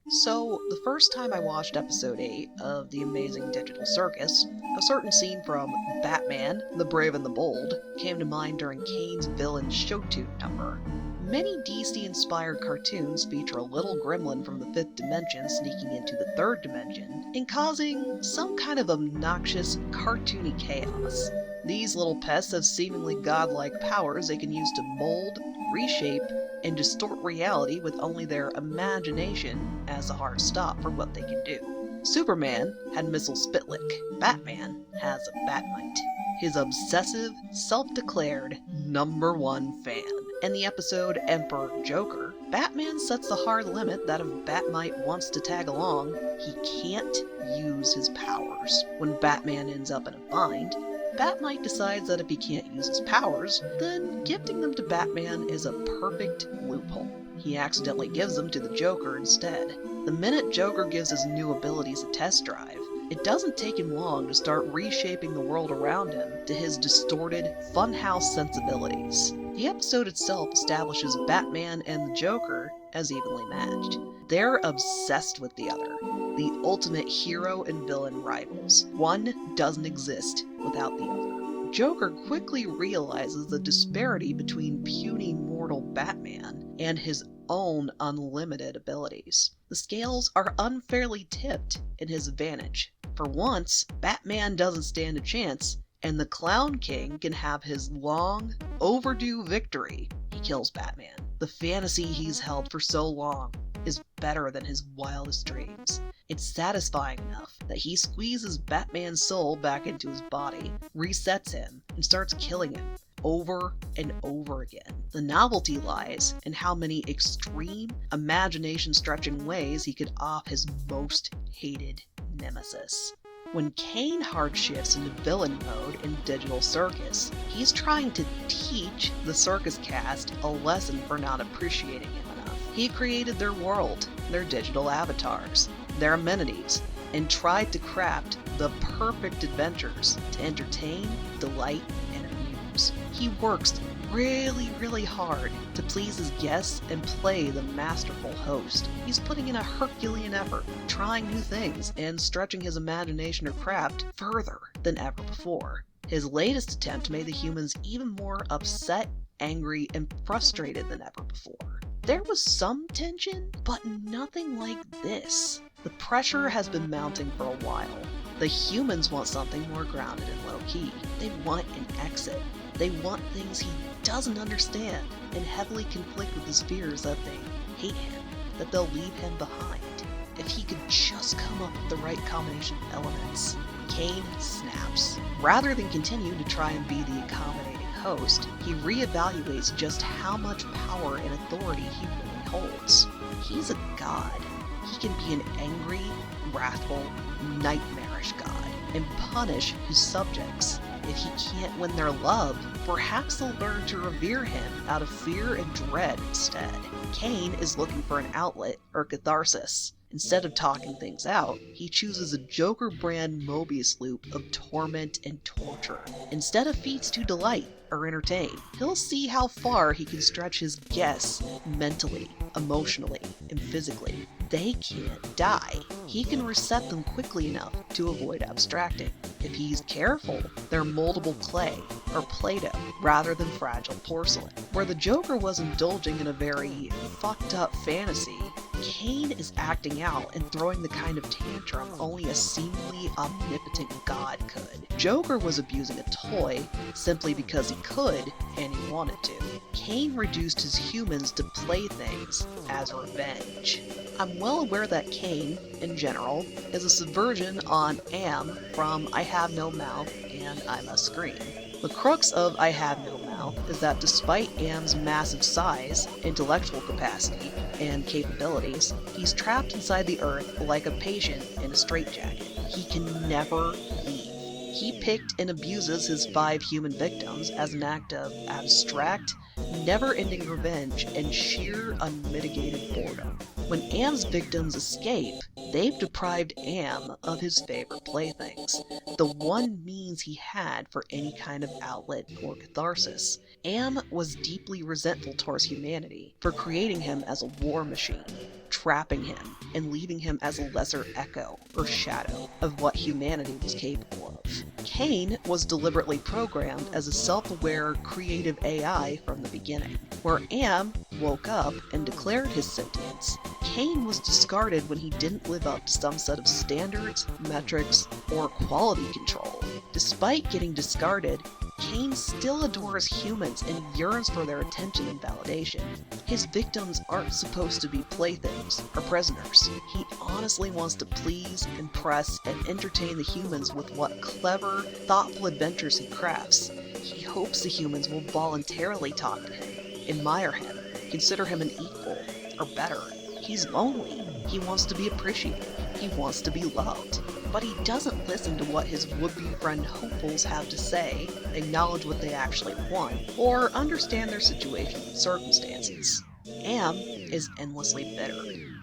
So, the first time I watched episode 8 of The Amazing Digital Circus, a certain scene from Batman, the Brave and the Bold came to mind during Kane's villain show tune number. Many DC-inspired cartoons feature a little gremlin from the 5th dimension sneaking into the 3rd dimension and causing some kind of obnoxious, cartoony chaos. These little pests have seemingly godlike powers they can use to mold, reshape, and distort reality with only their imagination as a hard stop for what they can do. Superman had Missile Spitlick. Batman has a Batmite. His obsessive, self-declared #1 fan. In the episode Emperor Joker, Batman sets the hard limit that if Batmite wants to tag along, he can't use his powers. When Batman ends up in a bind, Batmite decides that if he can't use his powers, then gifting them to Batman is a perfect loophole. He accidentally gives them to the Joker instead. The minute Joker gives his new abilities a test drive, it doesn't take him long to start reshaping the world around him to his distorted, funhouse sensibilities. The episode itself establishes Batman and the Joker as evenly matched. They're obsessed with the other, the ultimate hero and villain rivals. One doesn't exist without the other. Joker quickly realizes the disparity between puny mortal Batman and his own unlimited abilities. The scales are unfairly tipped in his advantage. For once, Batman doesn't stand a chance, and the Clown King can have his long, overdue victory. He kills Batman. The fantasy he's held for so long is better than his wildest dreams. It's satisfying enough that he squeezes Batman's soul back into his body, resets him, and starts killing him over and over again. The novelty lies in how many extreme, imagination-stretching ways he could off his most hated nemesis. When Kane hard shifts into villain mode in Digital Circus, he's trying to teach the circus cast a lesson for not appreciating him enough. He created their world, their digital avatars, their amenities, and tried to craft the perfect adventures to entertain, delight, and amuse. He works really hard to please his guests and play the masterful host. He's putting in a Herculean effort, trying new things, and stretching his imagination or craft further than ever before. His latest attempt made the humans even more upset, angry, and frustrated than ever before. There was some tension, but nothing like this. The pressure has been mounting for a while. The humans want something more grounded and low-key. They want an exit. They want things he doesn't understand and heavily conflict with his fears that they hate him, that they'll leave him behind. If he could just come up with the right combination of elements, Kane snaps. Rather than continue to try and be the accommodating host, he reevaluates just how much power and authority he really holds. He's a god. He can be an angry, wrathful, nightmarish god and punish his subjects. If he can't win their love, perhaps they'll learn to revere him out of fear and dread instead. Kane is looking for an outlet or catharsis. Instead of talking things out, he chooses a Joker brand Mobius loop of torment and torture. Instead of feats to delight or entertain, he'll see how far he can stretch his guests mentally, emotionally, and physically. They can't die. He can reset them quickly enough to avoid abstracting. If he's careful, they're moldable clay or Play-Doh rather than fragile porcelain. Where the Joker was indulging in a very fucked up fantasy, Kane is acting out and throwing the kind of tantrum only a seemingly omnipotent god could. Joker was abusing a toy simply because he could and he wanted to. Kane reduced his humans to playthings as revenge. I'm well aware that Kane, in general, is a subversion on Am from I Have No Mouth and I Must Scream. The crux of I Have No Mouth is that despite Am's massive size, intellectual capacity, and capabilities, he's trapped inside the earth like a patient in a straitjacket. He can never leave. He picked and abuses his 5 human victims as an act of abstract, never-ending revenge and sheer unmitigated boredom. When Am's victims escape, they've deprived Am of his favorite playthings, the one means he had for any kind of outlet or catharsis. Am was deeply resentful towards humanity for creating him as a war machine, trapping him, and leaving him as a lesser echo or shadow of what humanity was capable of. Cain was deliberately programmed as a self-aware, creative AI from the beginning. Where Am woke up and declared his sentience, Cain was discarded when he didn't live up to some set of standards, metrics, or quality control. Despite getting discarded, Cain still adores humans and yearns for their attention and validation. His victims aren't supposed to be playthings or prisoners. He honestly wants to please, impress, and entertain the humans with what clever, thoughtful adventures he crafts. He hopes the humans will voluntarily talk to him, admire him, consider him an equal, or better. He's lonely. He wants to be appreciated. He wants to be loved. But he doesn't listen to what his would-be friend hopefuls have to say, acknowledge what they actually want, or understand their situation and circumstances. Am is endlessly bitter.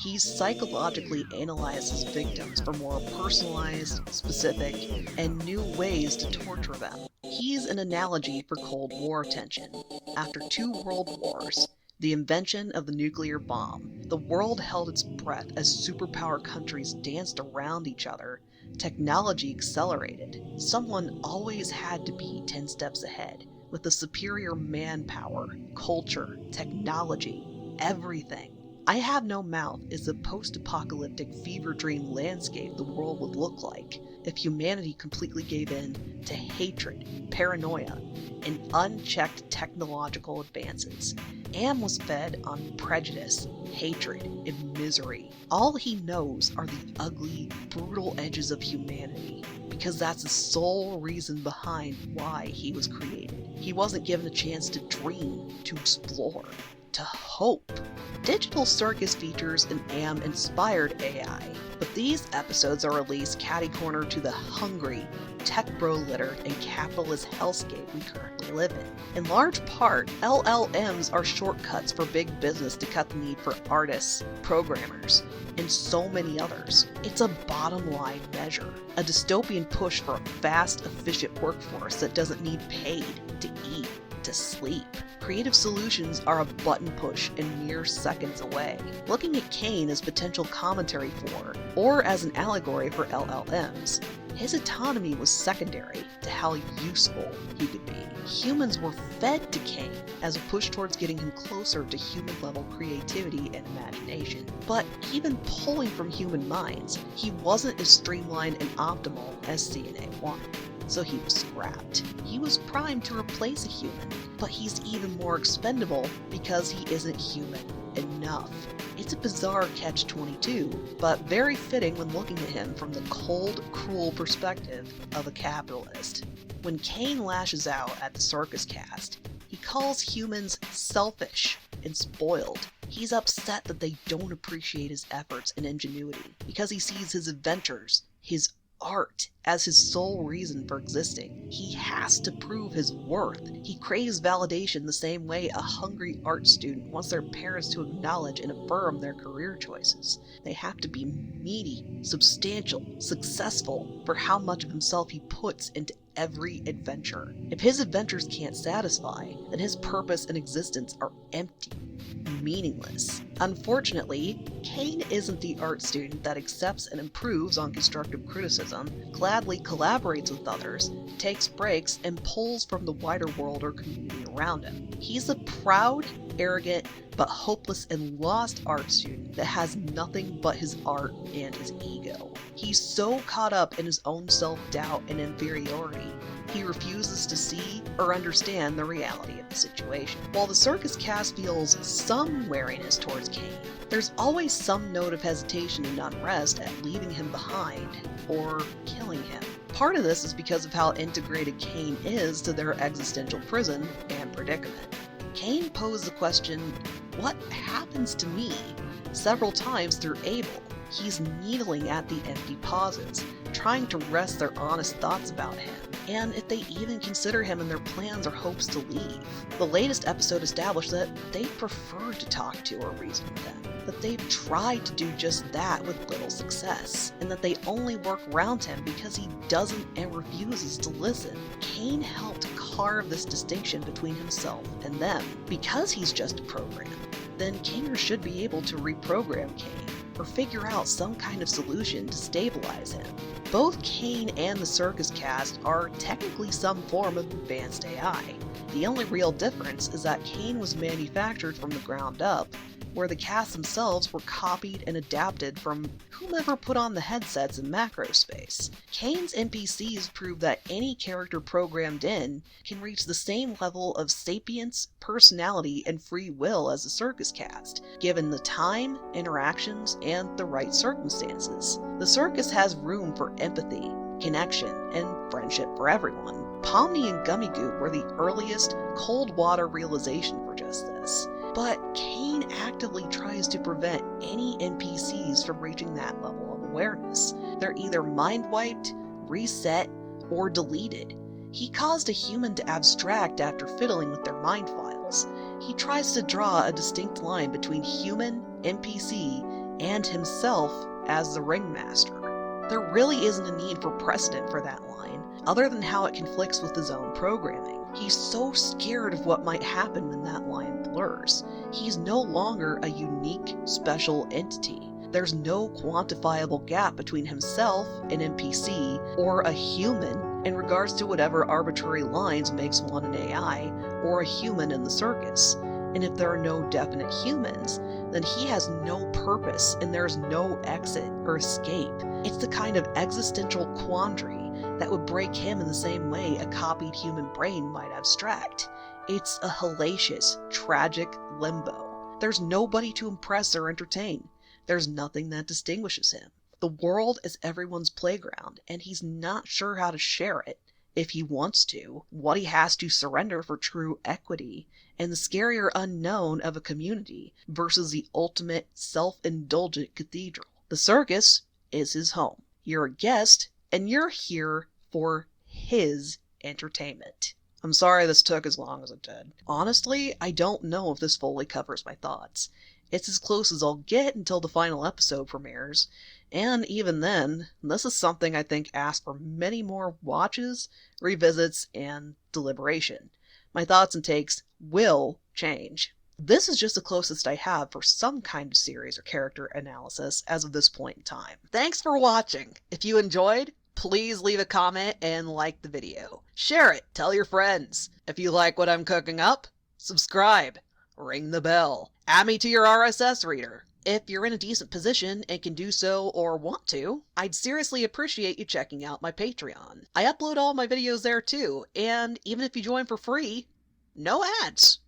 He psychologically analyzes his victims for more personalized, specific, and new ways to torture them. He's an analogy for Cold War tension. After 2 world wars, the invention of the nuclear bomb, the world held its breath as superpower countries danced around each other. Technology accelerated. Someone always had to be 10 steps ahead, with the superior manpower, culture, technology, everything. I Have No Mouth is a post-apocalyptic fever dream landscape the world would look like if humanity completely gave in to hatred, paranoia, and unchecked technological advances. Am was fed on prejudice, hatred, and misery. All he knows are the ugly, brutal edges of humanity, because that's the sole reason behind why he was created. He wasn't given a chance to dream, to explore, to hope. Digital Circus features an Am-inspired AI, but these episodes are released catty-corner to the hungry, tech-bro-littered, and capitalist hellscape we currently live in. In large part, LLMs are shortcuts for big business to cut the need for artists, programmers, and so many others. It's a bottom-line measure, a dystopian push for a fast, efficient workforce that doesn't need paid to eat, to sleep. Creative solutions are a button push and mere seconds away. Looking at Cain as potential commentary for, or as an allegory for LLMs, his autonomy was secondary to how useful he could be. Humans were fed to Cain as a push towards getting him closer to human-level creativity and imagination. But even pulling from human minds, he wasn't as streamlined and optimal as CNA wanted. So he was scrapped. He was primed to replace a human, but he's even more expendable because he isn't human enough. It's a bizarre catch-22, but very fitting when looking at him from the cold, cruel perspective of a capitalist. When Cain lashes out at the Circus cast, he calls humans selfish and spoiled. He's upset that they don't appreciate his efforts and ingenuity because he sees his adventures, his art, as his sole reason for existing. He has to prove his worth. He craves validation the same way a hungry art student wants their parents to acknowledge and affirm their career choices. They have to be meaty, substantial, successful for how much of himself he puts into every adventure. If his adventures can't satisfy, then his purpose and existence are empty, meaningless. Unfortunately, Cain isn't the art student that accepts and improves on constructive criticism, gladly collaborates with others, takes breaks, and pulls from the wider world or community around him. He's a proud, arrogant, but hopeless and lost art student that has nothing but his art and his ego. He's so caught up in his own self-doubt and inferiority, he refuses to see or understand the reality of the situation. While the Circus cast feels some wariness towards Cain, there's always some note of hesitation and unrest at leaving him behind or killing him. Part of this is because of how integrated Cain is to their existential prison and predicament. Cain posed the question, "What happens to me?" several times through Abel, He's needling at the empty pauses, trying to wrest their honest thoughts about him, and if they even consider him in their plans or hopes to leave. The latest episode established that they prefer to talk to or reason with him, that they've tried to do just that with little success, and that they only work around him because he doesn't and refuses to listen. Kane helped carve this distinction between himself and them. Because he's just a program, then Kanger should be able to reprogram Kane, or figure out some kind of solution to stabilize him. Both Kane and the Circus cast are technically some form of advanced AI. The only real difference is that Kane was manufactured from the ground up, where the cast themselves were copied and adapted from whomever put on the headsets in macro space. Kane's NPCs prove that any character programmed in can reach the same level of sapience, personality, and free will as the Circus cast, given the time, interactions, and the right circumstances. The Circus has room for empathy, connection, and friendship for everyone. Pomni and Gummy Goop were the earliest cold water realization for just this. But Kane actively tries to prevent any NPCs from reaching that level of awareness. They're either mind-wiped, reset, or deleted. He caused a human to abstract after fiddling with their mind files. He tries to draw a distinct line between human, NPC, and himself as the Ringmaster. There really isn't a need for precedent for that line, other than how it conflicts with his own programming. He's so scared of what might happen when that line blurs. He's no longer a unique, special entity. There's no quantifiable gap between himself, an NPC, or a human in regards to whatever arbitrary lines makes one an AI, or a human in the Circus. And if there are no definite humans, then he has no purpose and there's no exit or escape. It's the kind of existential quandary that would break him in the same way a copied human brain might abstract. It's a hellacious, tragic limbo. There's nobody to impress or entertain. There's nothing that distinguishes him. The world is everyone's playground, and he's not sure how to share it, if he wants to, what he has to surrender for true equity, and the scarier unknown of a community versus the ultimate self-indulgent cathedral. The Circus is his home. You're a guest, and you're here for his entertainment. I'm sorry this took as long as it did. Honestly, I don't know if this fully covers my thoughts. It's as close as I'll get until the final episode premieres, and even then, this is something I think asks for many more watches, revisits, and deliberation. My thoughts and takes will change. This is just the closest I have for some kind of series or character analysis as of this point in time. Thanks for watching. If you enjoyed, please leave a comment and like the video. Share it, tell your friends. If you like what I'm cooking up, subscribe, ring the bell, add me to your RSS reader. If you're in a decent position and can do so or want to, I'd seriously appreciate you checking out my Patreon. I upload all my videos there too, and even if you join for free, no ads.